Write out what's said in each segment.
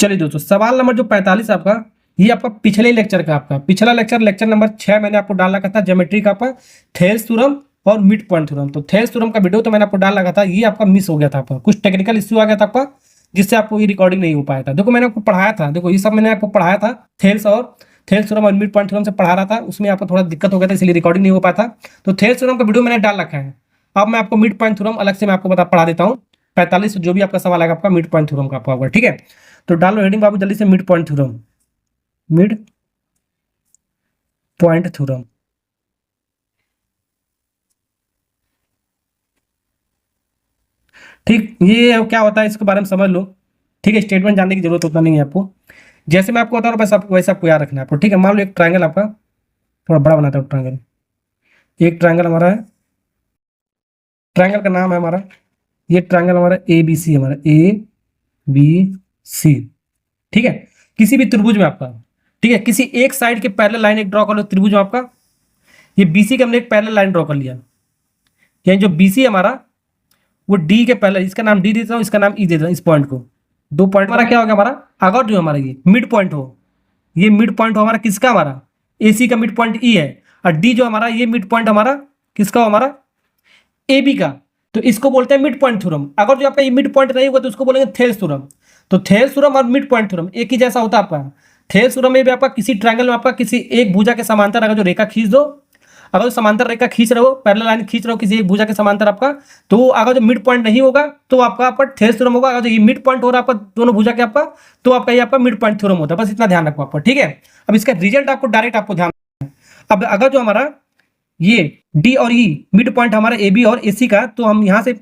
चलिए दोस्तों, सवाल नंबर जो 45 आपका, ये आपका पिछले लेक्चर का, आपका पिछला लेक्चर नंबर 6 मैंने आपको डाल रखा था ज्योमेट्री का, आपका थेल्स थ्योरम और मिड पॉइंट थ्योरम। तो थेल्स थ्योरम का वीडियो तो मैंने आपको डाल रखा था, ये आपका मिस हो गया था, आपका कुछ टेक्निकल इश्यू आ गया था आपका, जिससे आपको ये रिकॉर्डिंग नहीं हो पाया था। देखो मैंने आपको पढ़ाया था, देखो ये सब मैंने आपको पढ़ाया था, थेल्स थ्योरम और मिड पॉइंट थ्योरम से पढ़ा रहा था, उसमें आपको थोड़ा दिक्कत हो गया था, इसलिए रिकॉर्डिंग नहीं हो पाया था। तो थेल्स थ्योरम का वीडियो मैंने डाल रखा है। अब मैं आपको मिड पॉइंट थ्योरम अलग से मैं आपको पढ़ा देता हूँ। 45 जो भी आपका सवाल आएगा आपका मिड पॉइंट थ्योरम का आपका होगा, ठीक है। तो डालो हेडिंग बाबू जल्दी से, mid point theorem, mid point theorem. ठीक, ये क्या होता है इसके बारे में समझ लो, ठीक है। स्टेटमेंट जानने की जरूरत उतना नहीं है आपको, जैसे मैं आपको बता रहा हूँ वैसे आपको याद रखना है आपको, ठीक है। मान लो एक ट्रायंगल आपका, थोड़ा बड़ा बनाता हूँ ट्रायंगल, एक ट्रायंगल हमारा है, ट्रायंगल का नाम है हमारा, ये ट्रायंगल हमारा ए बी सी, हमारा ए बी सी, ठीक है। किसी भी त्रिभुज में आपका, ठीक है, किसी एक साइड के पैरेलल लाइन एक ड्रॉ कर लो त्रिभुज में आपका, ये बीसी का हमने एक पैरेलल लाइन ड्रॉ कर लिया, यानी जो बीसी हमारा वो डी के पैरेलल, इसका नाम डी देता हूँ, इसका नाम ई देता हूँ, इस पॉइंट को, दो पॉइंट हमारा क्या हो गया, हमारा अगर जो हमारा ये मिड पॉइंट हो, ये मिड पॉइंट हो हमारा किसका, हमारा एसी का मिड पॉइंट ई है, और डी जो हमारा ये मिड पॉइंट हमारा किसका हो, हमारा ए बी का। तो इसको बोलते हैं मिड पॉइंट थ्योरम। अगर जो आपका ये मिड पॉइंट नहीं होगा तो उसको बोलेंगे थेल्स थ्योरम। तो थेल्स थ्योरम और मिड पॉइंट थ्योरम एक ही जैसा होता है आपका। थेल्स थ्योरम में भी आपका किसी ट्रायंगल में आपका किसी एक भुजा के समांतर अगर जो रेखा खींच दो, अगर समांतर रेखा खींच रहे हो, पैरेलल लाइन खींच रहे हो किसी एक भुजा के समांतर आपका, तो अगर जो मिड पॉइंट नहीं होगा तो आपका थेल्स थ्योरम होगा। अगर जो ये मिड पॉइंट हो रहा है आपका दोनों भुजा के आपका, तो आपका ये आपका मिड पॉइंट थ्योरम होता है। बस इतना ध्यान रखो आपको, ठीक है। अब इसका रिजल्ट आपको डायरेक्ट आपको ध्यान, अब अगर जो हमारा ये डी और ई मिड पॉइंट हमारा ए बी और ए सी का, तो हम यहाँ से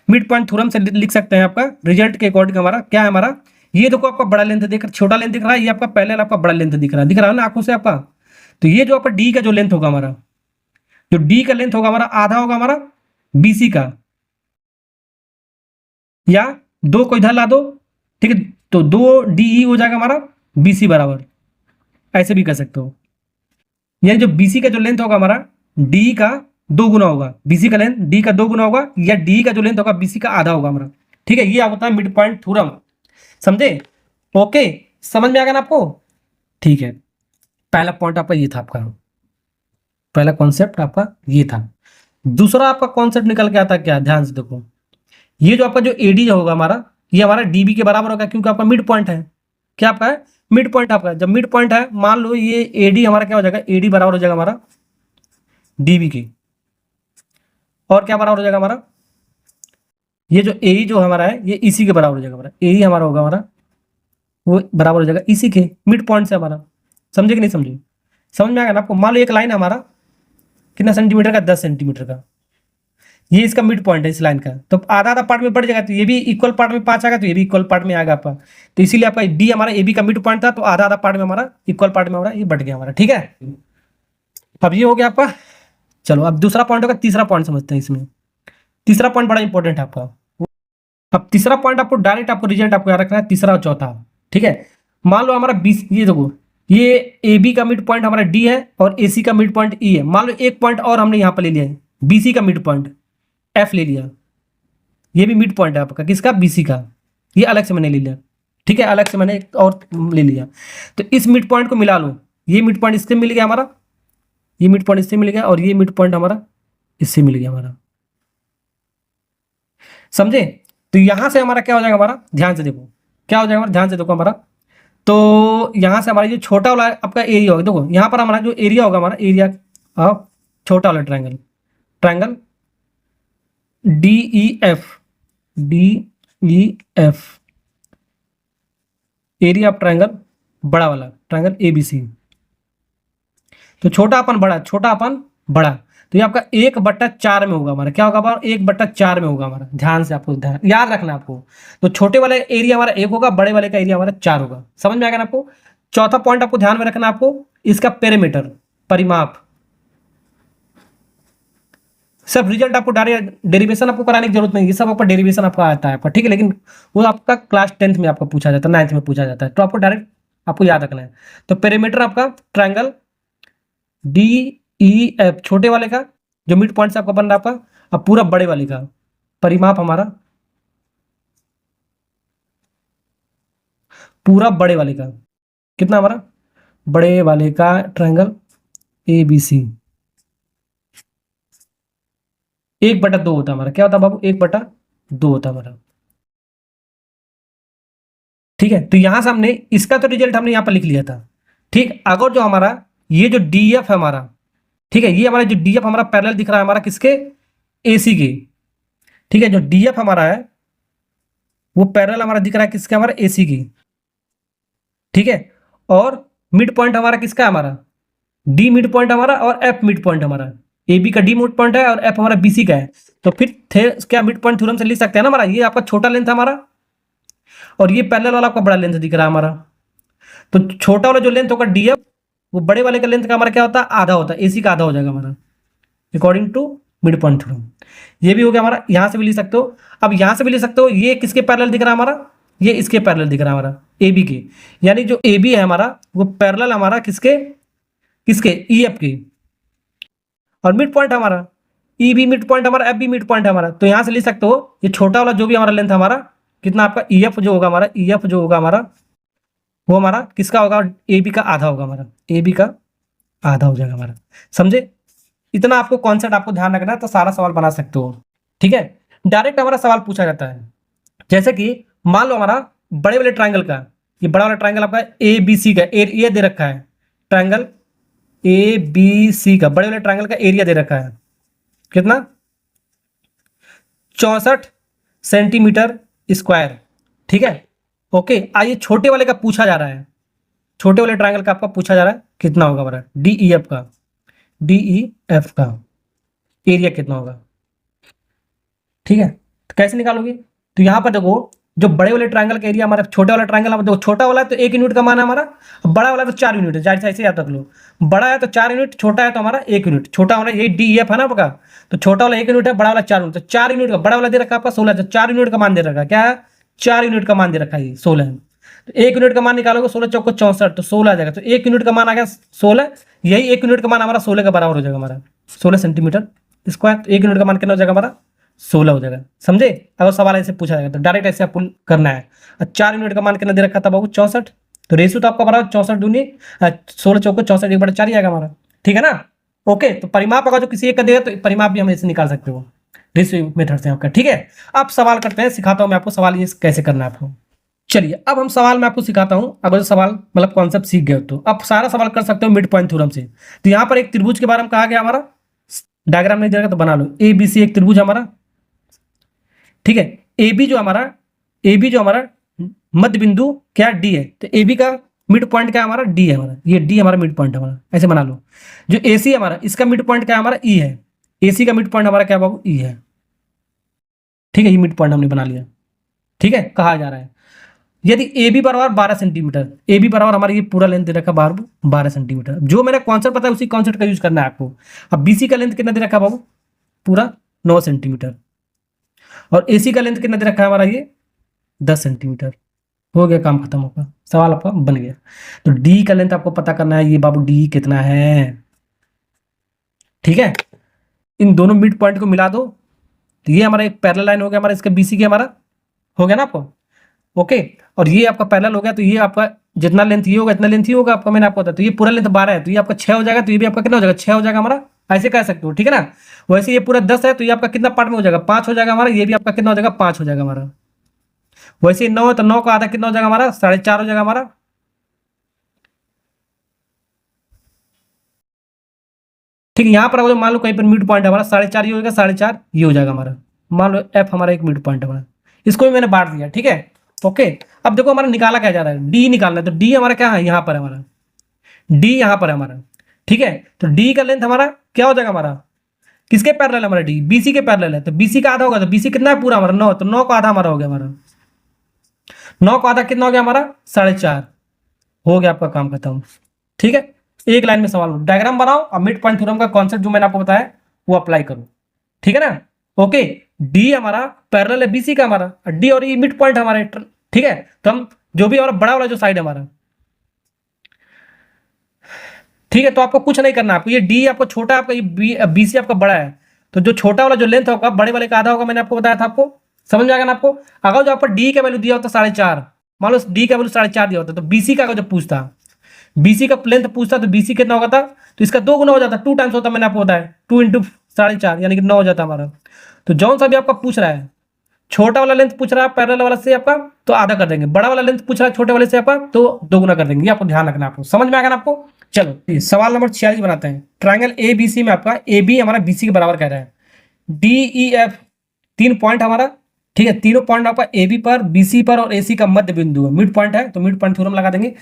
मिड पॉइंट थ्योरम से लिख सकते हैं आपका रिजल्ट के अकॉर्डिंग। हमारा क्या है, हमारा ये देखो आपका बड़ा लेंथ दिख रहा है, छोटा लेंथ दिख रहा है, ये आपका पहले आपका बड़ा लेंथ दिख रहा है ना आंखों से आपका। तो ये जो आपका डी का जो लेंथ होगा हमारा, जो डी का लेंथ होगा हमारा आधा होगा हमारा बीसी का, या दो को इधर ला दो, ठीक है, तो दो डी ई हो जाएगा हमारा बीसी बराबर, ऐसे भी कर सकते हो। यानी जो बीसी का जो लेंथ होगा हमारा डी का दो गुना होगा, बीसी का लेंथ डी का दो गुना होगा, या डी का जो लेंथ होगा बीसी का आधा होगा हमारा, ठीक है। ये होता है मिड पॉइंट थ्योरम, समझे? ओके, समझ में आ गया ना आपको? ठीक है, पहला पॉइंट आपका ये था, आपका पहला कॉन्सेप्ट आपका ये था। दूसरा आपका कॉन्सेप्ट निकल के आता क्या, ध्यान से देखो, ये जो आपका जो एडी होगा हमारा, ये हमारा डीबी के बराबर होगा, क्योंकि आपका मिड पॉइंट है। क्या आपका है, मिड पॉइंट आपका। जब मिड पॉइंट है, मान लो ये एडी हमारा क्या हो जाएगा, एडी बराबर हो जाएगा हमारा डीबी के, और क्या बराबर हो जाएगा हमारा, ये जो ए जो हमारा है ये इसी के बराबर हो जाएगा, हमारा ए हमारा होगा हमारा, वो बराबर हो जाएगा इसी के मिड पॉइंट से हमारा। समझे कि नहीं समझे? समझ में आ गया ना आपको? मान लो एक लाइन है हमारा कितना सेंटीमीटर का, 10 सेंटीमीटर का, ये इसका मिड पॉइंट है इस लाइन का। तो आधा आधा पार्ट में बढ़ जाएगा, तो ये भी इक्वल पार्ट में 5 आएगा, तो ये भी इक्वल पार्ट में आएगा आपका। तो इसीलिए आपका डी हमारा ए बी का मिड पॉइंट था, तो आधा आधा पार्ट में हमारा इक्वल पार्ट में हमारा ये बढ़ गया हमारा, ठीक है। अब ये हो गया आपका। चलो अब दूसरा पॉइंट होगा, तीसरा पॉइंट समझते हैं इसमें। तीसरा पॉइंट बड़ा इंपॉर्टेंट है आपका। अब तीसरा पॉइंट आपको डायरेक्ट आपको रिजल्ट आपको याद रखना है, तीसरा और चौथा, ठीक है। मान लो हमारा बीस, ये देखो ये ए बी का मिड पॉइंट हमारा डी है और ए सी का मिड पॉइंट ई है। मान लो एक पॉइंट और हमने यहाँ पर ले लिया है, बी सी का मिड पॉइंट एफ ले लिया, ये भी मिड पॉइंट है आपका किसका, बीसी का, ये अलग से मैंने ले लिया, ठीक है, अलग से मैंने एक और ले लिया। तो इस मिड पॉइंट को मिला लो, ये मिड पॉइंट इससे मिल गया हमारा, ये मिड पॉइंट इससे मिल गया, और ये मिड पॉइंट हमारा इससे मिल गया हमारा, समझे? तो यहां से हमारा क्या हो जाएगा, हमारा ध्यान से देखो क्या हो जाएगा हमारा, ध्यान से देखो हमारा। तो यहां से हमारा जो छोटा वाला आपका एरिया होगा, देखो यहां पर हमारा जो एरिया होगा, हमारा एरिया ऑफ छोटा वाला triangle, triangle D E F, D E F, area of triangle बड़ा वाला ट्रायंगल एबीसी। तो छोटा अपन बड़ा, छोटा अपन बड़ा, तो ये आपका 1/4 में होगा हमारा। क्या होगा हमारा, 1/4 में होगा हमारा। ध्यान से आपको ध्यान याद रखना आपको। तो छोटे वाले एरिया हमारा 1 होगा, बड़े वाले का एरिया हमारा 4 होगा। समझ में आ गया ना आपको? चौथा पॉइंट आपको ध्यान में रखना, आपको इसका पेरीमीटर, परिमाप। सब रिजल्ट आपको डायरेक्ट डेरिवेशन आपको कराने की जरूरत नहीं, ये सब आपका डेरिवेशन आपका आता है आपका, ठीक है। लेकिन वो आपका क्लास 10th में आपका पूछा जाता है, 9th में पूछा जाता है, तो आपको डायरेक्ट आपको याद रखना है। तो पेरीमीटर आपका ट्रायंगल डी ई एफ, छोटे वाले का जो मिड पॉइंट से आपका बन रहा है आपका, अब पूरा बड़े वाले का परिमाप हमारा पूरा बड़े वाले का कितना हमारा, बड़े वाले का ट्रायंगल ए बी सी 1/2 होता है हमारा। क्या होता है बाबू, 1/2 होता है हमारा। ठीक है, तो यहां से हमने इसका तो रिजल्ट हमने यहां पर लिख लिया था। ठीक, अगर जो हमारा ये जो डी एफ है हमारा, ठीक है, ये हमारा जो डी एफ हमारा पैरेलल दिख रहा है हमारा किसके, एसी के। ठीक है, जो डी एफ हमारा है वो पैरेलल हमारा दिख रहा है किसके, हमारा एसी की। ठीक है, और मिड पॉइंट हमारा किसका है, हमारा डी मिड पॉइंट हमारा, और एफ मिड पॉइंट हमारा। ए बी का डी मिड पॉइंट है और एफ हमारा बीसी का है। तो फिर थे क्या मिड पॉइंट थ्योरम से लिख सकते हैं ना हमारा, ये आपका छोटा लेंथ है हमारा और ये पैरेलल वाला आपका बड़ा लेंथ दिख रहा है हमारा। तो छोटा वाला जो लेंथ होगा डी एफ, वो बड़े वाले का लेंथ का हमारा क्या होता है, आधा होता है, एसी का आधा हो जाएगा हमारा according to mid point theorem. ये भी हो गया हमारा, यहां से भी लिख सकते हो। अब यहां से भी लिख सकते हो, ये किसके पैरेलल दिख रहा है हमारा, ये इसके पैरेलल दिख रहा है हमारा ए बी के। यानी जो ए बी है हमारा वो पैरेलल हमारा किसके, किसके ई एफ के। और मिड पॉइंट हमारा ई बी मिड पॉइंट हमारा, एफ बी मिड पॉइंट हमारा। तो यहां से लिख सकते हो ये छोटा वाला जो भी हमारा लेंथ हमारा कितना, आपका ई एफ जो होगा हमारा, ई एफ जो होगा हमारा वो हमारा किसका होगा, ए बी का आधा होगा हमारा, ए बी का आधा हो जाएगा हमारा। समझे, इतना आपको कॉन्सेप्ट आपको ध्यान रखना है तो सारा सवाल बना सकते हो। ठीक है, डायरेक्ट हमारा सवाल पूछा जाता है। जैसे कि मान लो हमारा बड़े वाले ट्रायंगल का, ये बड़ा वाला ट्रायंगल आपका ए बी सी का ये दे रखा है, ट्रायंगल ए बी सी का बड़े वाले ट्रायंगल का एरिया दे रखा है कितना, 64 सेंटीमीटर स्क्वायर। ठीक है, ओके। आइए छोटे वाले का पूछा जा रहा है, छोटे वाले ट्रायंगल का आपका पूछा जा रहा है कितना होगा हमारा, डी ई एफ का, डी ई एफ का एरिया कितना होगा। ठीक है, तो कैसे निकालोगे, तो यहां पर देखो जो बड़े वाले ट्रायंगल का एरिया हमारा, छोटे वाला ट्रायंगल हमारा देखो, छोटा वाला है तो 1 यूनिट का मान है हमारा, बड़ा वाला तो 4 यूनिट है, जाहिर ऐसे याद रख लो, बड़ा है तो 4 यूनिट, छोटा है तो हमारा 1 यूनिट। छोटा हमारा ये डी एफ है ना आपका, तो छोटा वाला 1 यूनिट है, बड़ा वाला 4 यूनिट, तो 4 यूनिट का बड़ा वाला दे रखा है आपका 16, तो 4 यूनिट का मान दे रखा है, क्या है 4 यूनिट का मान दे रखा है ये 16 है। तो 1 यूनिट का मान निकालोगे 16 चौको 64, तो 16 आ जाएगा। तो 1 यूनिट का मान आ गया 16, यही 1 यूनिट का मान हमारा 16 के बराबर हो जाएगा हमारा, 16 सेंटीमीटर स्क्वायर। तो 1 यूनिट का मान कितना हो जाएगा हमारा, 16 हो जाएगा। समझे, अगर सवाल ऐसे पूछा जाएगा तो डायरेक्ट ऐसे आपको करना है। 4 यूनिट का मान कितना दे रखा था बाबू, 64, तो रेशियो तो आपका बराबर 64 दूनी 16 चौको 64, 1/4 ही आएगा हमारा। ठीक है ना, ओके। तो परिमाप अगर जो किसी एक का देगा तो परिमाप भी हम ऐसे निकाल सकते हो रेशियो मेथड से आपका। ठीक है, अब सवाल करते हैं, सिखाता हूं मैं आपको सवाल ये कैसे करना है आपको। चलिए अब हम सवाल में आपको सिखाता हूं, अगर जो सवाल मतलब कॉन्सेप्ट सीख गए तो अब सारा सवाल कर सकते हो मिड पॉइंट थ्योरम से। तो यहां पर एक त्रिभुज के बारे में कहा गया हमारा, डायग्राम नहीं देगा तो बना लो, ए बी सी एक त्रिभुज हमारा। ठीक है, ए बी जो हमारा, ए बी जो हमारा मध्य बिंदु क्या डी है, तो ए बी का मिड पॉइंट क्या है हमारा, डी है हमारा, ये डी हमारा मिड पॉइंट हमारा, ऐसे बना लो। जो ए सी हमारा, इसका मिड पॉइंट क्या है हमारा, ई है, ए सी का मिड पॉइंट हमारा क्या बाबू, ई है। ठीक है, ये मिड पॉइंट हमने बना लिया। ठीक है, कहा जा रहा है यदि ए बी बराबर 12 सेंटीमीटर, ए बी बराबर हमारा ये पूरा लेंथ दे रखा है 12 सेंटीमीटर, जो मेरा कॉन्सेप्ट पता है उसी कॉन्सेप्ट का यूज करना है आपको। अब बीसी का लेंथ कितना दे रखा है बाबू, पूरा 9 सेंटीमीटर, और एसी का लेंथ कितना दे रखा है हमारा, ये 10 सेंटीमीटर। हो गया, काम खत्म होगा, सवाल आपका बन गया। तो डी का लेंथ आपको पता करना है, ये बाबू डी कितना है। ठीक है, इन दोनों मिड पॉइंट को मिला दो, तो ये हमारा एक पैरेलल लाइन हो गया हमारा, इसका बीसी के हमारा हो गया ना आपको, ओके। और ये आपका पैरेलल हो गया, तो ये आपका जितना लेंथ ये होगा इतना लेंथ ही होगा आपका, मैंने आपको बताया। तो ये पूरा लेंथ 12 है, तो ये आपका 6 हो जाएगा, तो ये भी आपका कितना हो जाएगा, 6 हो जाएगा हमारा, ऐसे कह सकते हो। ठीक है ना, वैसे ये पूरा 10 है, तो ये आपका कितना पार्ट में हो जाएगा, 5 हो जाएगा हमारा, ये भी आपका कितना हो जाएगा, 5 हो जाएगा हमारा। वैसे 9 है तो 9 का आधा कितना हो जाएगा हमारा, 4.5 हो जाएगा हमारा। ठीक है, यहाँ पर अगर मान लो कहीं पर मिड पॉइंट हमारा 4.5 ये हो जाएगा, 4.5 ये हो जाएगा हमारा। मान लो एफ हमारा एक मिड पॉइंट हमारा, इसको भी मैंने बांट दिया। ठीक है, ओके। अब देखो हमारा निकाला क्या जा रहा है, डी निकालना है, तो डी हमारा क्या है, यहाँ पर है हमारा, डी यहाँ पर है हमारा। ठीक है, तो डी का लेंथ हमारा क्या हो जाएगा हमारा, किसके पैरेलल है हमारा, डी बीसी के पैरेलल है, तो बीसी का आधा होगा, तो बीसी कितना है पूरा हमारा 9, तो 9 का आधा हमारा हो गया हमारा, 9 का आधा कितना हो गया हमारा, 4.5 हो गया, आपका काम खत्म। ठीक है, एक लाइन में सवाल, डायग्राम बनाओ और मिड पॉइंट थ्योरम का कॉन्सेप्ट जो मैंने आपको बताया वो अप्लाई करो। ठीक है ना, ओके। डी हमारा पैरेलल है बीसी का हमारा, डी और ये मिड पॉइंट हमारे। ठीक है, तो हम जो भी हमारा बड़ा वाला जो साइड है हमारा, ठीक है, तो आपको कुछ नहीं करना, आपको ये डी आपको छोटा, आपका ये बीसी आपका बड़ा है, तो जो छोटा वाला जो लेंथ होगा बड़े वाले का आधा होगा, मैंने आपको बताया था, आपको समझ में आ गया ना आपको। अगर जो आपको डी का वैल्यू दिया होता 4.5, मान लो डी का वैल्यू 4.5 दिया होता, तो बीसी का जब पूछता, बीसी का लेंथ पूछता, तो बीसी कितना होगा था, तो इसका 2 गुना हो जाता, 2 टाइम्स होता, मैंने आपको बताया 2 इंटू 4.5 यानी कि 9 हो जाता हमारा। तो जौन सा भी आपका पूछ रहा है, छोटा वाला लेंथ पूछ रहा है पैरेलल वाला से आपका, तो आधा कर देंगे, बड़ा वाला लेंथ पूछ रहा है छोटे वाले से आपका, तो 2 गुना कर देंगे। ये आपको ध्यान रखना, आपको समझ में आएगा ना आपको। चलो सवाल नंबर 46 बनाते हैं। ट्राइंगल ए बी सी में आपका ए बी हमारा बीसी के बराबर कह रहा है, डी ई एफ 3 पॉइंट हमारा, ठीक है, तीनों पॉइंट आपका ए बी पर, बी सी पर और ए सी का मध्य बिंदु है, मिड पॉइंट है, तो मिड पॉइंट थ्योरम लगा देंगे।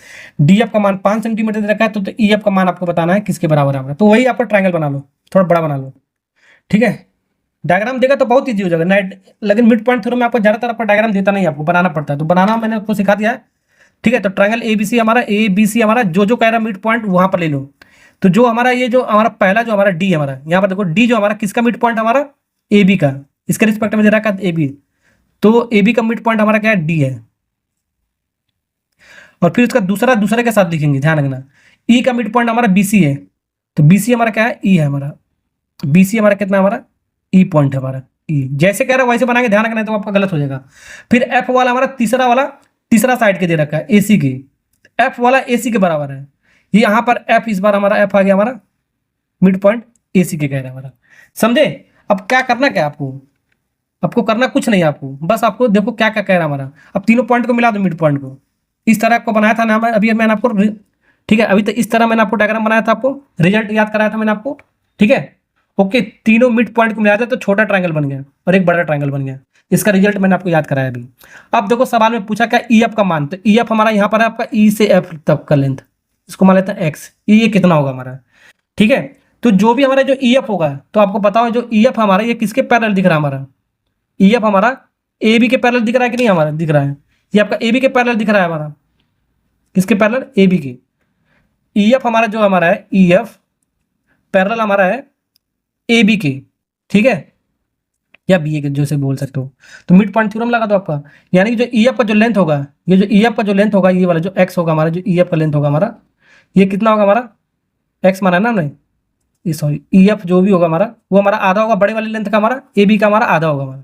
डी एफ का मान 5 सेंटीमीटर दे रखा है, तो ई एफ का मान आपको बताना है किसके बराबर है, तो वही आपका ट्राइंगल बना लो, थोड़ा बड़ा बना लो, ठीक है। डायग्राम देगा तो बहुत ईजी हो जाएगा, लेकिन मिड पॉइंट थ्योरम में आपको ज्यादातर आपका डायग्राम देता नहीं, आपको बनाना पड़ता है, तो बनाना मैंने आपको सिखा दिया है, ठीक है। तो ट्राइंगल ए बी सी हमारा, ए बी सी हमारा जो कह रहा है मिड पॉइंट वहां पर ले लो। तो जो हमारा ये जो हमारा पहला जो हमारा डी हमारा, यहाँ पर देखो डी जो हमारा किसका मिड पॉइंट हमारा, ए बी का, इसके रिस्पेक्ट में दे रखा है ए बी, तो ए बी का मिड पॉइंट हमारा क्या है, डी है। और फिर उसका दूसरे के साथ लिखेंगे, ध्यान रखना, ई का मिड पॉइंट हमारा बी सी है, तो बी सी हमारा क्या है, ई है हमारा, बी सी हमारा कितना हमारा, ई पॉइंट है हमारा, ई जैसे कह रहा है वैसे बनाएंगे, ध्यान रखना तो आपका गलत हो जाएगा। फिर एफ वाला हमारा तीसरा साइड के दे रखा है, एसी की, एफ वाला एसी के बराबर है, ये यहाँ पर एफ, इस बार हमारा एफ आ गया हमारा मिड पॉइंट एसी के कह रहा है हमारा, समझे। अब क्या करना, क्या आपको करना कुछ नहीं, आपको बस आपको देखो क्या क्या कह रहा है हमारा। अब तीनों पॉइंट को मिला दो मिड पॉइंट को, इस तरह आपको बनाया था ना अभी मैंने आपको, ठीक है, अभी तो इस तरह मैंने आपको डायग्राम बनाया था, आपको रिजल्ट याद कराया था मैंने आपको, ठीक है। ओके, तीनों मिड पॉइंट को मिलाया था तो छोटा ट्रायंगल बन गया और एक बड़ा ट्रायंगल बन गया, इसका रिजल्ट मैंने आपको याद कराया अभी। अब देखो सवाल में पूछा क्या, ई एफ का मान, तो ई एफ हमारा यहाँ पर है आपका ई से एफ तक का लेंथ, इसको मान लेते हैं एक्स, ये कितना होगा हमारा, ठीक है। तो जो भी हमारा जो ई एफ होगा, तो आपको बताओ जो ई एफ हमारा ये किसके पैरेलल दिख रहा है हमारा, ई एफ हमारा ए बी के पैरेलल दिख रहा है कि नहीं, हमारा दिख रहा है, ये आपका ए बी के पैरेलल दिख रहा है हमारा, किसके पैरेलल, ए बी के। ई एफ हमारा जो हमारा है, ई एफ पैरेलल हमारा है ए बी के, ठीक है, या बी ए के जो से बोल सकते हो। तो मिड पॉइंट थ्योरम लगा दो आपका, यानी कि जो ई एफ का जो लेंथ होगा, ये जो ई एफ का जो लेंथ होगा, ये वाला जो एक्स होगा हमारा, जो ई एफ का लेंथ होगा हमारा, ये कितना होगा हमारा, एक्स माना है ना हमने, ये सॉरी ई एफ जो भी होगा हमारा, वो हमारा आधा होगा बड़े वाले लेंथ का हमारा, ए बी का हमारा आधा होगा हमारा,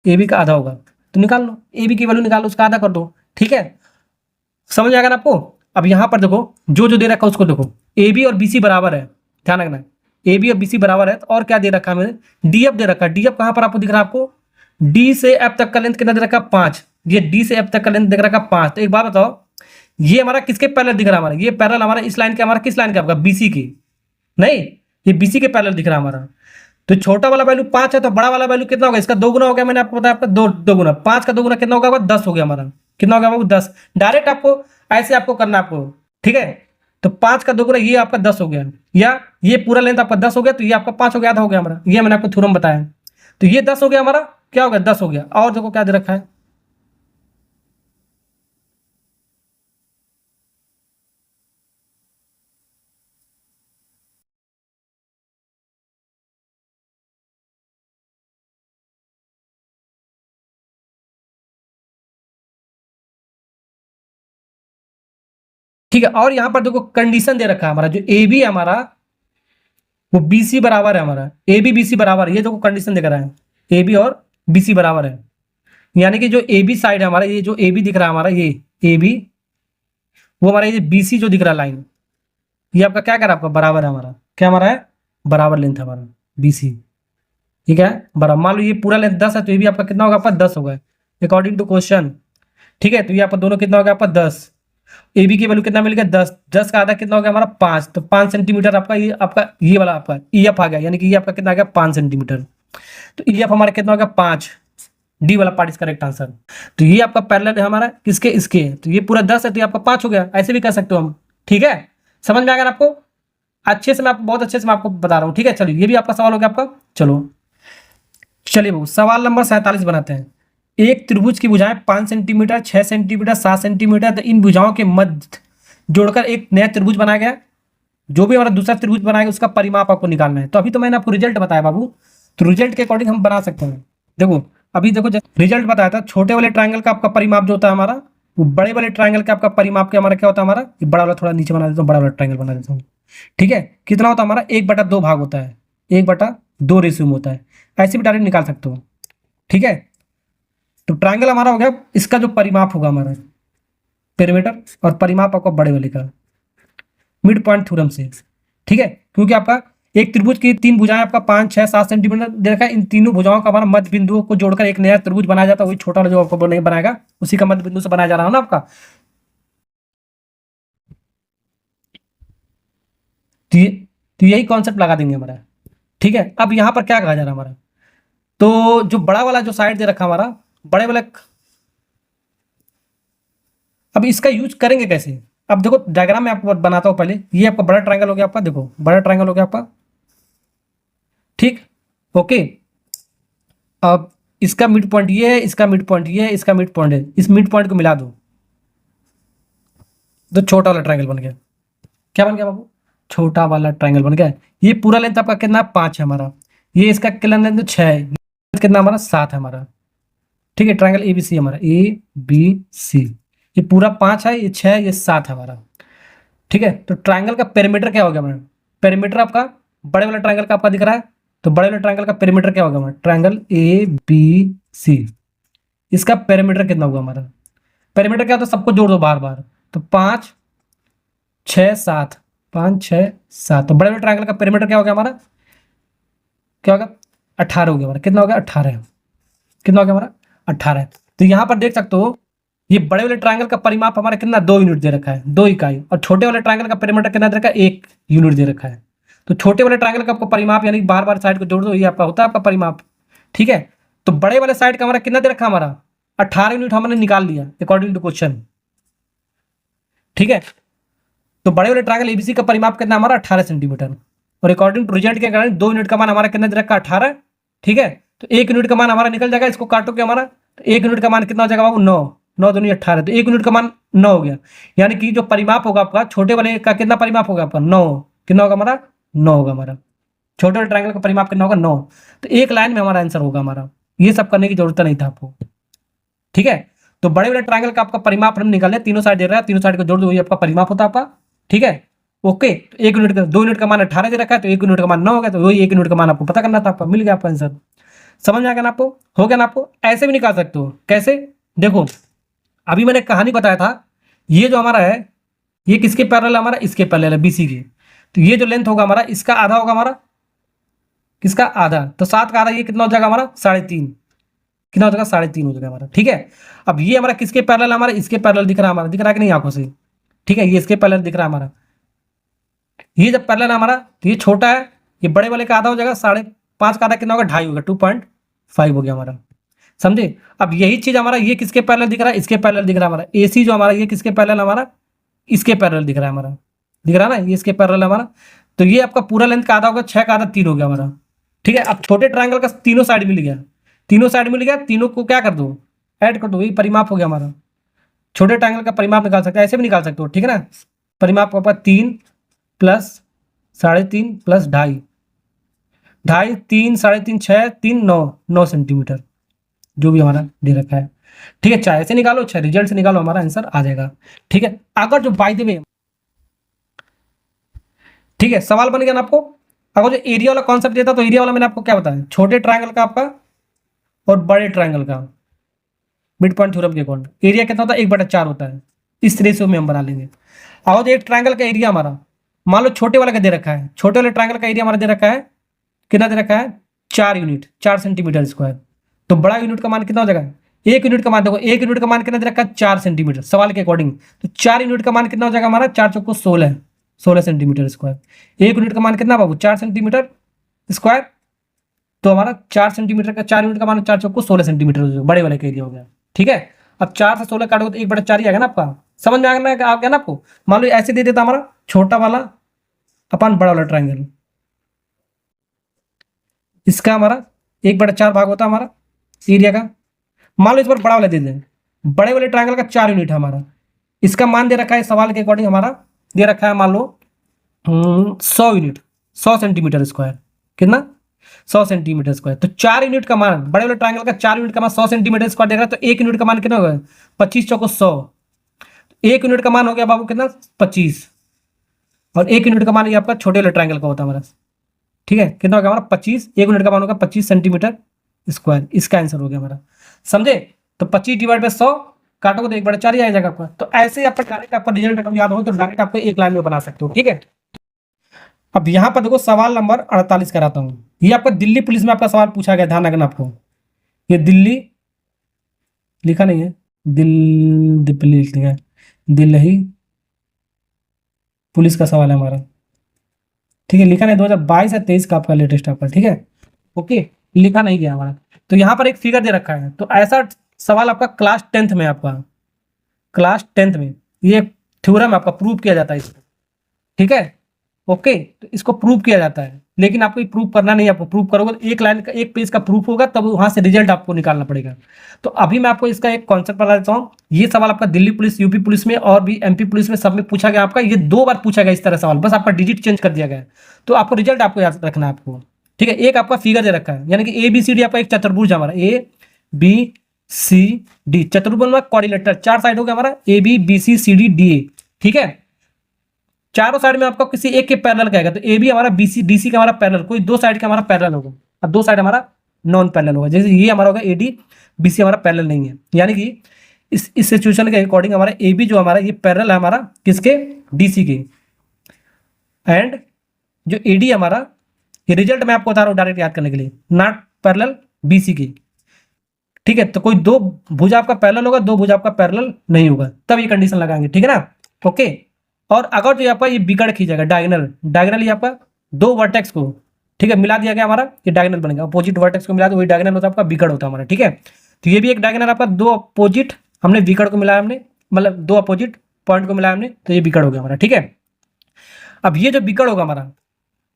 ए बी का आधा होगा, तो निकाल लो ए बी की वैल्यू निकाल लो, उसका आधा कर दो, ठीक है, समझ आएगा ना आपको। अब यहाँ पर देखो जो दे रखा है उसको देखो, ए बी और बी सी बराबर है, ध्यान रखना, ए बी और बी सी बराबर है, और क्या दे रखा है मैंने, डी एफ दे रखा है। डी एफ कहाँ पर आपको दिख रहा है, आपको डी से एफ तक का लेंथ कितना दे रखा है, 5, ये डी से एफ तक का लेंथ दिख रखा है 5। तो एक बात बताओ, ये हमारा किसके पैरेलल दिख रहा है हमारा, ये पैरेलल हमारा इस लाइन के, हमारा किस लाइन का आपका, बीसी की, नहीं ये बीसी के पैरेलल दिख रहा है हमारा। तो छोटा वाला वैल्यू 5 है, तो बड़ा वाला वैल्यू कितना होगा, इसका 2 गुना हो गया, मैंने आपको बताया आपका दो गुना, 5 का 2 गुना कितना होगा, 10 हो गया हमारा, कितना हो गया बाबू 10। डायरेक्ट आपको ऐसे आपको करना आपको, ठीक है। तो 5 का 2 गुना ये आपका 10 हो गया, या ये पूरा लेंथ आपका 10 हो गया, तो ये आपका 5 हो गया, आधा हो गया हमारा, ये मैंने आपको थ्योरम बताया। तो ये 10 हो गया हमारा, क्या हो गया 10 हो गया, और देखो क्या दे रखा है, ठीक है। और यहाँ पर देखो कंडीशन दे रखा है हमारा, जो ए बी हमारा वो बी सी बराबर है हमारा, ए बी बी सी बराबर है, ये देखो कंडीशन दिख रहा है, ए बी और बी सी बराबर है, यानी कि जो ए बी साइड है हमारा, ये जो ए बी दिख रहा है हमारा, ये ए बी, वो हमारा ये बी सी जो दिख रहा है लाइन, ये आपका क्या कर रहा है, आपका बराबर है हमारा, क्या हमारा है, बराबर लेंथ है हमारा बी सी, ठीक है, बराबर। मान लो ये पूरा लेंथ 10 है, तो ये भी आपका कितना होगा, आपका 10 होगा अकॉर्डिंग टू क्वेश्चन, ठीक है। तो ये आपका दोनों कितना होगा, आपका 10, ए बी की वैल्यू कितना मिल गया 10, 10 का आधा कितना हो गया हमारा 5, तो 5 सेंटीमीटर आपका ये वाला आपका ई एफ आ गया, यानी कि ये आपका कितना आ गया 5 सेंटीमीटर। तो ई एफ हमारा कितना हो गया 5, डी वाला पार्ट इज करेक्ट आंसर। तो ये आपका पैरेलल है हमारा किसके, इसके, तो ये पूरा 10 है, तो ये आपका 5 हो गया, ऐसे भी कर सकते हो हम, ठीक है। समझ में आ गया आपको, अच्छे से मैं आपको, बहुत अच्छे से मैं आपको बता रहा हूँ, ठीक है। चलिए ये भी आपका सवाल हो गया आपका। चलिए वो सवाल नंबर 47 बनाते हैं। एक त्रिभुज की भुजाएं 5 सेंटीमीटर, 6 सेंटीमीटर, 7 सेंटीमीटर, तो इन भुजाओं के मध्य जोड़कर एक नया त्रिभुज बनाया गया। जो भी हमारा दूसरा त्रिभुज बनाएगा उसका परिमाप आपको निकालना है। तो अभी तो मैंने आपको रिजल्ट बताया बाबू, तो रिजल्ट के अकॉर्डिंग हम बना सकते हैं। देखो अभी देखो रिजल्ट बताया था, छोटे वाले ट्रायंगल का आपका परिमाप जो होता है हमारा, वो बड़े वाले ट्रायंगल का आपका परिमाप के हमारा क्या होता है, हमारा ये बड़ा वाला थोड़ा नीचे बना देता हूँ, बड़ा वाला ट्रायंगल बना देता हूँ, ठीक है। कितना होता है हमारा 1/2 भाग होता है, 1/2 रेशियो में होता है, ऐसे भी डायरेक्ट निकाल सकते हो, ठीक है। तो ट्राइंगल हमारा हो गया, इसका जो परिमाप होगा हमारा पेरीमीटर, और परिमाप आपका बड़े वाले का मिड पॉइंट थ्योरम से, ठीक है। क्योंकि आपका एक त्रिभुज की 3 भुजाएं आपका 5, 6, 7 सेंटीमीटर दे रखा है। इन तीनों भुजाओं का हमारा मध्य बिंदुओं को जोड़कर एक नया त्रिभुज बनाया जाता है, वही छोटा वाला जो आपको नहीं बनाएगा उसी का मध्य बिंदु से बनाया जा रहा है ना आपका। तो यही कॉन्सेप्ट लगा देंगे हमारा, ठीक है। अब यहाँ पर क्या कहा जा रहा है हमारा, तो जो बड़ा वाला जो साइड दे रखा हमारा बड़े वाले, अब इसका यूज करेंगे कैसे। अब देखो डायग्राम में आपको बनाता हूं पहले। ये आपका बड़ा ट्रायंगल हो गया आपका, देखो बड़ा ट्रायंगल हो गया आपका, ठीक, ओके। अब इसका मिड पॉइंट ये है, इसका मिड पॉइंट ये है, इसका मिड पॉइंट है, इस मिड पॉइंट को मिला दो तो छोटा वाला ट्रायंगल बन गया। क्या बन गया बाबू, छोटा वाला ट्रायंगल बन गया। ये पूरा लेंथ आपका कितना 5 है हमारा, ये इसका लेंथ 6 है, कितना हमारा 7 है हमारा, ठीक है। ट्रायंगल ए बी सी हमारा ए बी सी, ये पूरा 5 है, ये 6 है, ये 7 है हमारा, ठीक है। तो ट्रायंगल का पेरीमीटर क्या हो गया हमारा, पेरीमीटर आपका बड़े वाले ट्रायंगल का आपका दिख रहा है, तो बड़े वाले ट्रायंगल का पेरीमीटर क्या होगा हमारा, ट्रायंगल ए बी सी, इसका पेरीमीटर कितना होगा हमारा। पेरीमीटर क्या होता है, सबको जोड़ दो बार बार, तो 5 6 7, 5 6 7, तो बड़े वाले ट्रायंगल का पेरीमीटर क्या हो गया हमारा, क्या होगा 18 हो गया हमारा। कितना हो गया 18, कितना हो गया हमारा 18। तो यहां पर देख सकते हो ये बड़े वाले ट्रायंगल का परिमाप हमारा कितना 2 यूनिट दे रखा है, 2 इकाई, और छोटे वाले ट्रायंगल का पेरीमीटर कितना दे रखा है 1 यूनिट दे रखा है। तो छोटे वाले ट्रायंगल का आपको परिमाप यानी बार बार साइड को जोड़ दो, ये आपका होता है आपका परिमाप, ठीक है। तो बड़े वाले साइड का हमारा कितना दे रखा हमारा 18 यूनिट हमने निकाल लिया अकॉर्डिंग टू क्वेश्चन, ठीक है। तो बड़े वाले ट्रायंगल एबीसी का परिमाप कितना हमारा 18 सेंटीमीटर, और अकॉर्डिंग टू रिजल्ट के कारण 2 यूनिट का मान हमारा कितना दे रखा 18, ठीक है। तो 1 यूनिट का मान हमारा निकल जाएगा, इसको काटो के हमारा, तो 1 यूनिट का मान कितना हो जाएगा बाबू 9, 9 दूनी 18, तो 1 यूनिट का मान 9 हो गया। यानी कि जो परिमाप होगा आपका छोटे वाले का कितना परिमाप होगा आपका 9, कितना होगा हमारा 9 होगा हमारा, छोटे वाले ट्रायंगल का परिमाप कितना होगा 9। तो एक लाइन में हमारा आंसर होगा हमारा, ये सब करने की जरूरत नहीं था आपको, ठीक है। तो बड़े वाले ट्रायंगल का आपका परिमाप हम निकाले, तीनों साइड दे रहा है, तीनों साइड को जोड़ दो, वही आपका परिमाप होता है आपका, ठीक है, ओके। तो 1 यूनिट का 2 यूनिट का मान 18 दे रखा है, तो 1 यूनिट का मान 9 हो गया, तो वही 1 यूनिट का मान आपको पता करना था आपका, मिल गया आपका आंसर। समझ में आ गया ना आपको, हो गया ना आपको। ऐसे भी निकाल सकते हो, कैसे देखो, अभी मैंने कहानी बताया था, ये जो हमारा है ये किसके पैरेलल हमारा, इसके पैरेलल है बीसी के। तो ये जो लेंथ होगा हमारा इसका आधा होगा हमारा, किसका आधा, तो 7 का आधा ये कितना हो जाएगा हमारा 3.5, कितना हो जाएगा 3.5 हो जाएगा हमारा, ठीक है। अब ये हमारा किसके पैरेलल हमारा, इसके पैरेलल दिख रहा है हमारा, दिख रहा है कि नहीं आंखों से, ठीक है। ये इसके पैरेलल दिख रहा है हमारा, ये जब पैरेलल है हमारा तो ये छोटा है, ये बड़े वाले का आधा हो जाएगा, 5.5 का आधा कितना होगा 2.5 होगा, 2.5 हो गया हमारा, समझे। अब यही चीज हमारा ये किसके पैरेलल दिख रहा है, इसके पैरेलल दिख रहा है हमारा, एसी जो हमारा ये किसके पैरेलल हमारा, इसके पैरेलल दिख रहा है हमारा, दिख रहा है ना, ये इसके पैरेलल हमारा। तो ये आपका पूरा लेंथ का आधा होगा, 6 का आधा 3 हो गया हमारा, ठीक है। अब छोटे ट्रायंगल का तीनों साइड मिल गया, तीनों साइड मिल गया, तीनों को क्या कर दो ऐड कर दो, यही परिमाप हो गया हमारा। छोटे ट्रायंगल का परिमाप निकाल सकते हैं, ऐसे भी निकाल सकते हो, ठीक है ना। परिमाप होगा 3 प्लस 3.5 प्लस 2.5, 2.5 3 3.5 6 3 9, 9 सेंटीमीटर जो भी हमारा दे रखा है, ठीक है। चाहे ऐसे निकालो चाहे रिजल्ट से निकालो, हमारा आंसर आ जाएगा, ठीक है। अगर जो बाय द वे, ठीक है, सवाल बन गया ना आपको। अगर जो एरिया वाला कॉन्सेप्ट देता तो एरिया वाला मैंने आपको क्या बताया, छोटे ट्रायंगल का आपका और बड़े ट्रायंगल का मिड पॉइंट थ्योरम के अकॉर्डिंग एरिया कितना होता है 1/4 होता है, इस रेशियो में हम बना लेंगे। और एक ट्रायंगल का एरिया हमारा मान लो छोटे वाले का दे रखा है, छोटे वाले ट्रायंगल का एरिया हमारा दे रखा है, कितना दे रखा है 4 यूनिट, 4 सेंटीमीटर स्क्वायर। तो बड़ा यूनिट का मान कितना हो जाएगा, 1 यूनिट का मान देखो, 1 यूनिट का मान कितना दे रखा है 4 सेंटीमीटर सवाल के अकॉर्डिंग। तो 4 यूनिट का मान कितना हो जाएगा हमारा 4 चौको 16, 16 सेंटीमीटर स्क्वायर। 1 यूनिट का मान कितना बाबू 4 सेंटीमीटर स्क्वायर, तो हमारा 4 सेंटीमीटर का 4 यूनिट का मान 4 चौको 16 सेंटीमीटर हो जाएगा, बड़े वाले का एरिया हो गया, ठीक है। अब 4 से 16 काटोगे तो 1/4 ही आएगा ना आपका, समझ में आ गया ना आपको। मान लो ऐसे दे देता हमारा छोटा वाला अपन बड़ा वाला ट्रायंगल, इसका हमारा 1/4 भाग होता है हमारा एरिया का। मान लो इस पर बड़ा वाला दे दें, बड़े वाले ट्रायंगल का 4 यूनिट है हमारा, इसका मान दे रखा है सवाल के अकॉर्डिंग हमारा दे रखा है मान लो 100 यूनिट, 100 सेंटीमीटर स्क्वायर, कितना 100 सेंटीमीटर स्क्वायर। तो 4 यूनिट का मान बड़े वाले ट्रायंगल का 4 यूनिट का मान 100 सेंटीमीटर स्क्वायर देख रहा है, तो 1 यूनिट का मान कितना होगा 25 चौको 100, 1 यूनिट का मान हो गया बाबू कितना 25, और 1 यूनिट का मान ये आपका छोटे वाले ट्रायंगल का होता है हमारा, ठीक है। कितना होगा हमारा 25, 1 यूनिट का मान होगा 25 सेंटीमीटर स्क्वायर, इसका आंसर हो गया हमारा, समझे। तो 25 डिवाइड बाय 100 काटोगे तो 1/4 ही आ जाएगा आपका। तो ऐसे ही आपका डायरेक्ट आपका रिजल्ट अगर याद हो तो डायरेक्ट आपको एक लाइन में बना सकते हो, ठीक है। अब यहाँ पर देखो सवाल नंबर 48 कराता हूँ। ये आपका दिल्ली पुलिस में आपका सवाल पूछा गया, ध्यान रखना आपको। ये दिल्ली लिखा नहीं है, दिल्ली लिखा है, दिल्ली पुलिस का सवाल है हमारा, ठीक है। लिखा नहीं 2022 या 23 का आपका लेटेस्ट आपका, ठीक है। ओके, लिखा नहीं गया हमारा। तो यहाँ पर एक फिगर दे रखा है, तो ऐसा सवाल आपका क्लास 10th में, आपका क्लास 10th में ये थ्योरम आपका प्रूव किया जाता है इसको, ठीक है। ओके, तो इसको प्रूव किया जाता है, लेकिन आपको प्रूव करना नहीं है। आपको प्रूव करोगे तो एक लाइन का, एक पेज का प्रूफ होगा, तब वहां से रिजल्ट आपको निकालना पड़ेगा। तो अभी मैं आपको इसका एक कॉन्सेप्ट बता देता हूँ। ये सवाल आपका दिल्ली पुलिस, यूपी पुलिस में और भी एमपी पुलिस में सब में पूछा गया आपका। ये 2 बार पूछा गया इस तरह सवाल, बस आपका डिजिट चेंज कर दिया गया है। तो आपको रिजल्ट आपको याद रखना है आपको, ठीक है। एक आपका फिगर दे रखा है, यानी कि ABCD आपका एक चतुर्भुज हमारा, ABCD चतुर्भुज में क्वाड्रिलेटरल 4 साइड हो गया हमारा, ABBCCDDA, ठीक है। चारों साइड में आपको किसी एक के पैरेलल कहेगा, तो AB हमारा BC DC का हमारा पैरेलल, कोई 2 साइड का हमारा पैरेलल होगा और 2 साइड हमारा नॉन पैरेलल होगा। जैसे ये हमारा होगा AD BC हमारा पैरेलल नहीं है, यानी कि इस सिचुएशन के अकॉर्डिंग हमारा AB जो हमारा ये पैरेलल है हमारा किसके, DC के, एंड जो AD हमारा, ये रिजल्ट मैं आपको बता रहा हूँ डायरेक्ट याद करने के लिए, नॉट पैरेलल BC की, ठीक है। तो कोई 2 भुजा आपका पैरेलल होगा, 2 भुजा आपका पैरेलल नहीं होगा, तब ये कंडीशन लगाएंगे, ठीक है ना। ओके, और अगर जो आपका ये बिगड़ खींचेगा डायगोनल ये आपका 2 वर्टेक्स को, ठीक है, मिला दिया गया हमारा, ये डायगोनल बनेगा। अपोजिट वर्टेक्स को मिला तो वही डायगोनल होता है आपका, बिगड़ होता है हमारा, ठीक है। तो ये भी एक डायगोनल आपका, 2 अपोजिट हमने बिगड़ को मिलाया, हमने मतलब 2 अपोजिट पॉइंट को मिलाया हमने, तो ये बिगड़ हो गया हमारा, ठीक है। अब ये जो बिगड़ होगा हमारा,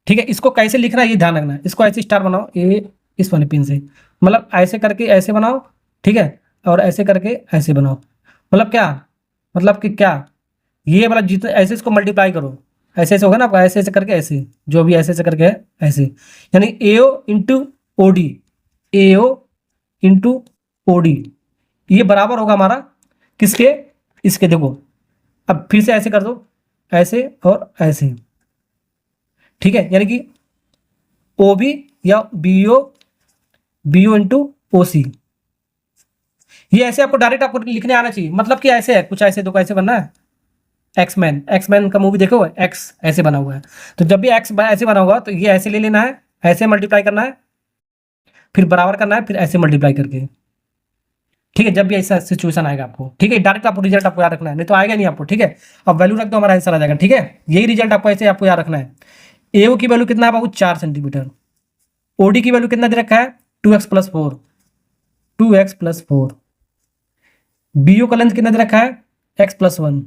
ठीक है, इसको कैसे लिखना है ये ध्यान रखना है। इसको ऐसे स्टार बनाओ, ये इस वाले पिन से, मतलब ऐसे करके ऐसे बनाओ, ठीक है, और ऐसे करके ऐसे बनाओ। मतलब क्या, मतलब कि क्या, ये वाला जितना ऐसे इसको मल्टीप्लाई करो, ऐसे ऐसे होगा ना आपका, ऐसे ऐसे करके ऐसे, जो भी ऐसे ऐसे करके है ऐसे, यानी AO into OD, AO into OD, ये बराबर होगा हमारा किसके, इसके। देखो अब फिर से ऐसे कर दो, ऐसे और ऐसे, ठीक है, यानी कि OB या BO इंटू OC। ये ऐसे आपको डायरेक्ट आपको लिखने आना चाहिए, मतलब कि ऐसे है कुछ, ऐसे तो कैसे बनना है, एक्समैन का मूवी देखो, एक्स ऐसे बना हुआ है। तो जब भी एक्स ऐसे बना होगा तो ये ऐसे ले लेना है, ऐसे मल्टीप्लाई करना है, फिर बराबर करना है, फिर ऐसे मल्टीप्लाई करके, ठीक है। जब भी ऐसा सिचुएशन आएगा आपको, ठीक है, डायरेक्ट आपको रिजल्ट आपको याद रखना है, नहीं तो आएगा नहीं आपको, ठीक है। अब वैल्यू रख दो, हमारा आंसर आ जाएगा, ठीक है। यही रिजल्ट आपको ऐसे आपको याद रखना है। AO की वैल्यू कितना है बाबू, 4 सेंटीमीटर। OD की वैल्यू कितना दे रखा है, 2x + 4, 2x + 4। BO का लेंथ कितना दे रखा है, x + 1।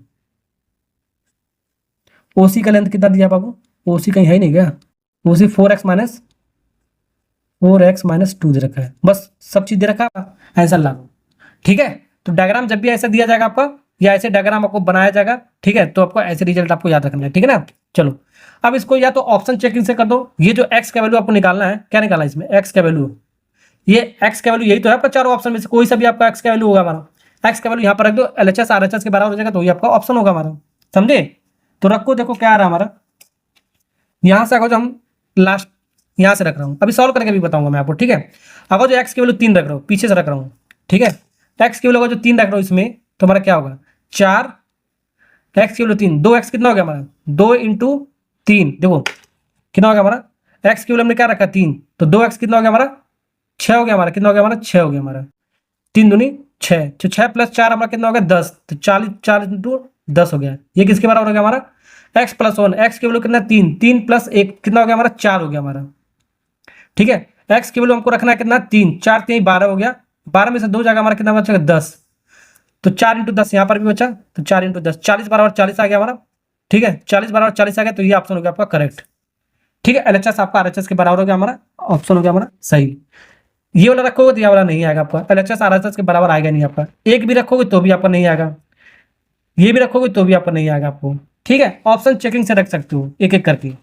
OC का लेंथ कितना दिया बाबू, OC कहीं है ही नहीं क्या, OC 4x - 2 दे रखा है, बस सब चीज दे रखा है, आंसर लागू, ठीक है। तो डायग्राम जब भी ऐसा दिया जाएगा आपका, या ऐसे डायग्राम आपको बनाया जाएगा, ठीक है, तो आपको ऐसे रिजल्ट आपको याद रखना है, ठीक है ना। चलो अब इसको या तो ऑप्शन चेकिंग से कर दो। ये जो x का वैल्यू आपको निकालना है, क्या निकालना है इसमें, x का वैल्यू, ये x का वैल्यू यही तो है आपका, चारों ऑप्शन में से कोई सा भी आपका x का वैल्यू होगा हमारा। x का वैल्यू यहाँ पर रख दो, LHS RHS के बराबर हो जाएगा, तो ये आपका ऑप्शन होगा हमारा, समझे। तो रखो, देखो क्या आ रहा है हमारा, यहां से अगर जो हम लास्ट यहां से रख रहा हूं, अभी सॉल्व करके भी बताऊंगा मैं आपको, ठीक है। अगर जो x की वैल्यू 3 रख रहा हूं, पीछे से रख रहा हूं, ठीक है, x की वैल्यू अगर जो 3 रख रहा हूं इसमें, तो हमारा क्या होगा, 4, x की वैल्यू 3, 2x कितना हो गया हमारा, 2 × 3, देखो कितना हो गया हमारा, x की वैल्यू हमने क्या रखा 3, तो 2x कितना हो गया हमारा, 6 हो गया हमारा, कितना हो गया हमारा, 6 हो गया हमारा, 3 दूनी 6, तो 6 + 4 हमारा कितना हो गया 10, तो 40 4 × 10 हो गया। ये किसके बराबर हो गया हमारा, x + 1, x की वैल्यू कितना 3, 3 + 1 कितना हो गया हमारा, 4 हो गया हमारा, ठीक है। x की वैल्यू हमको रखना है कितना, 3, 4 3 12 हो गया, 12 में से 2 जाएगा हमारा कितना बचेगा 10, तो 4 × 10 यहाँ पर भी बचा, तो 4 × 10 40 बराबर 40 आ गया हमारा, ठीक है, 40 बराबर 40 आ गया, तो ये ऑप्शन हो गया आपका करेक्ट, ठीक है। LHS आपका RHS के बराबर हो गया हमारा, ऑप्शन हो गया हमारा सही। ये वाला रखोगे तो ये वाला नहीं आएगा आपका, LHS RHS के बराबर आएगा नहीं आपका, एक भी रखोगे तो भी आपका नहीं आएगा, ये भी रखोगे तो भी आपका नहीं आएगा आपको, ठीक है। ऑप्शन चेकिंग से रख सकते हो एक एक करके।